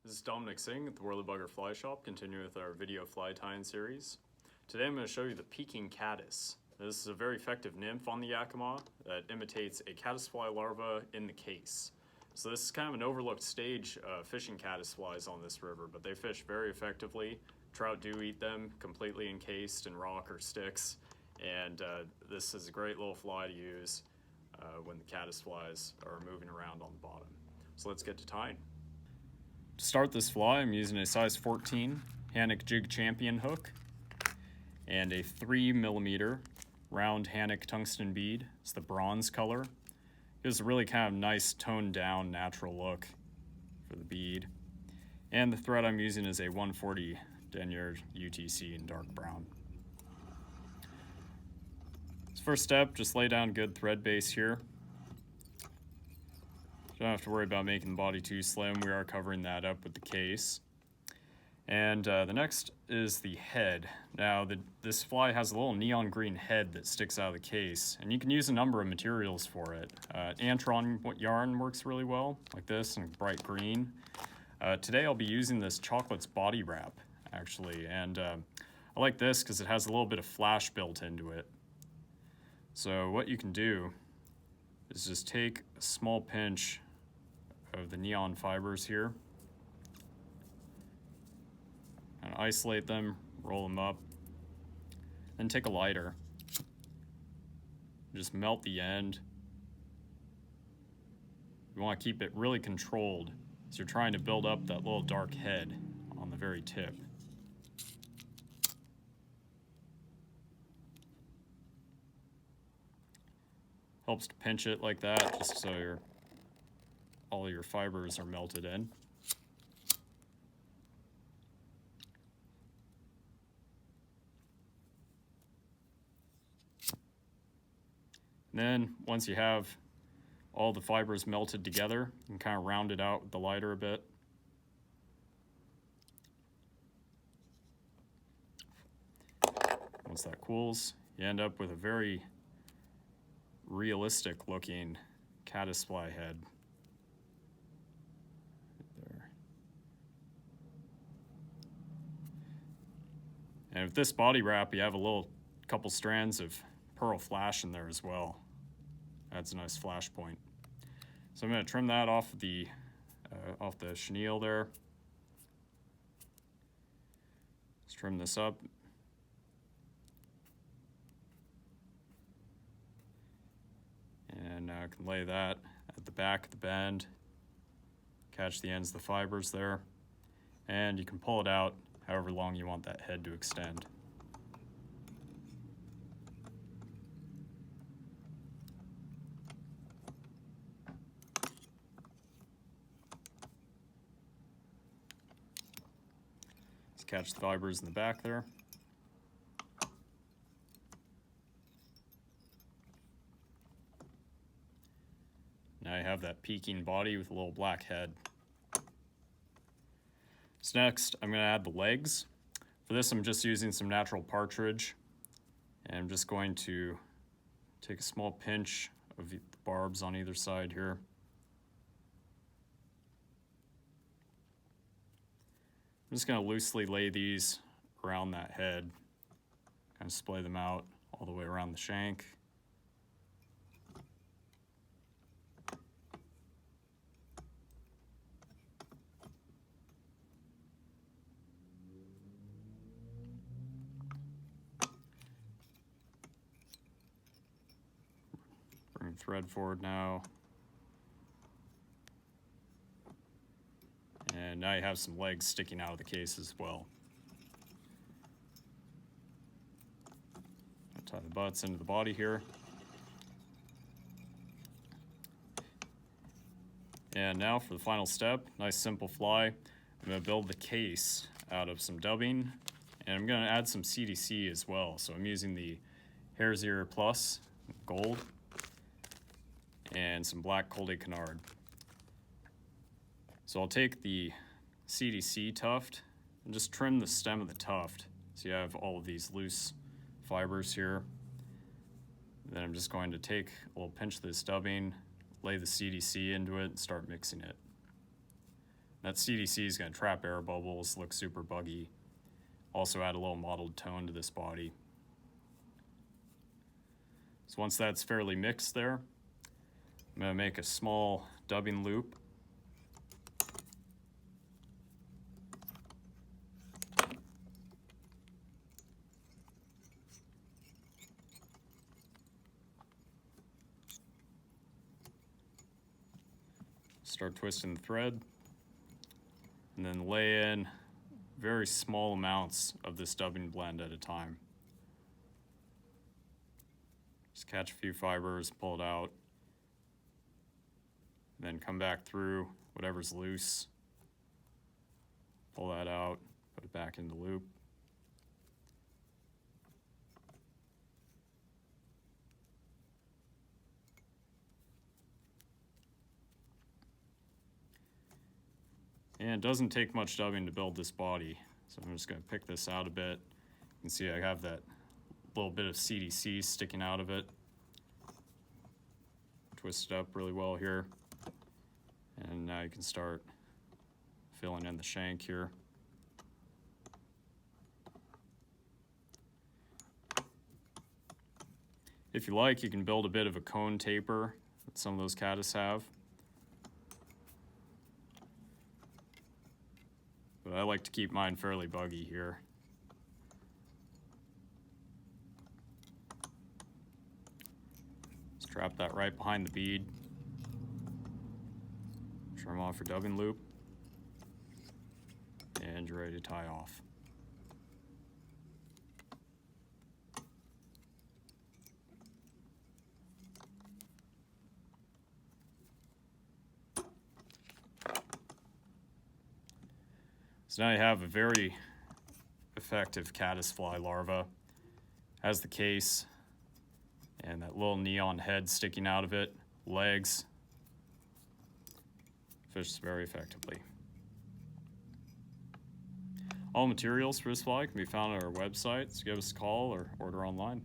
This is Dominic Singh at the Worley Fly Shop, continuing with our video fly tying series. Today I'm going to show you the Peeking Caddis. This is a very effective nymph on the Yakima that imitates a caddisfly larva in the case. So this is kind of an overlooked stage fishing caddisflies on this river, but they fish very effectively. Trout do eat them completely encased in rock or sticks, and this is a great little fly to use when the caddisflies are moving around on the bottom. So let's get to tying. To start this fly, I'm using a size 14 Hannock Jig Champion hook and a 3mm round Hannock tungsten bead. It's the bronze color. Gives a really kind of nice toned down natural look for the bead. And the thread I'm using is a 140 denier UTC in dark brown. So first step, just lay down good thread base here. Don't have to worry about making the body too slim. We are covering that up with the case. And the next is the head. Now this fly has a little neon green head that sticks out of the case, and you can use a number of materials for it. Antron yarn works really well, like this, and bright green. Today I'll be using this Chocolate's body wrap, actually, and I like this because it has a little bit of flash built into it. So what you can do is just take a small pinch of the neon fibers here and isolate them, roll them up, then take a lighter, just melt the end. You want to keep it really controlled as you're trying to build up that little dark head on the very tip. Helps to pinch it like that, just so all your fibers are melted in. And then once you have all the fibers melted together, you can kind of round it out with the lighter a bit. Once that cools, you end up with a very realistic looking caddisfly head. Right there. And with this body wrap, you have a couple strands of pearl flash in there as well. Adds a nice flash point. So I'm going to trim that off the chenille there. Let's trim this up. And now I can lay that at the back of the bend, catch the ends of the fibers there, and you can pull it out however long you want that head to extend. Let's catch the fibers in the back there. Now you have that peaking body with a little black head. So next, I'm going to add the legs. For this, I'm just using some natural partridge, and I'm just going to take a small pinch of the barbs on either side here. I'm just going to loosely lay these around that head, kind of splay them out all the way around the shank. Bring the thread forward now. And now you have some legs sticking out of the case as well. I'll tie the butts into the body here. And now for the final step, nice simple fly. I'm going to build the case out of some dubbing, and I'm going to add some CDC as well. So I'm using the Hare's Ear Plus Gold and some black Colde Canard. So I'll take the CDC tuft and just trim the stem of the tuft so you have all of these loose fibers here. Then I'm just going to take a little pinch of this dubbing, lay the CDC into it, and start mixing it. That CDC is going to trap air bubbles, look super buggy. Also add a little mottled tone to this body. So once that's fairly mixed there, I'm going to make a small dubbing loop. Start twisting the thread, and then lay in very small amounts of this dubbing blend at a time. Just catch a few fibers, pull it out, then come back through whatever's loose, pull that out, put it back in the loop. And it doesn't take much dubbing to build this body, so I'm just going to pick this out a bit. You can see I have that little bit of CDC sticking out of it. Twist it up really well here. And now you can start filling in the shank here. If you like, you can build a bit of a cone taper that some of those caddis have. But I like to keep mine fairly buggy here. Strap that right behind the bead. Trim off your dubbing loop. And you're ready to tie off. So now you have a very effective caddisfly larva. Has the case and that little neon head sticking out of it, legs. Fishes very effectively. All materials for this fly can be found on our website, so give us a call or order online.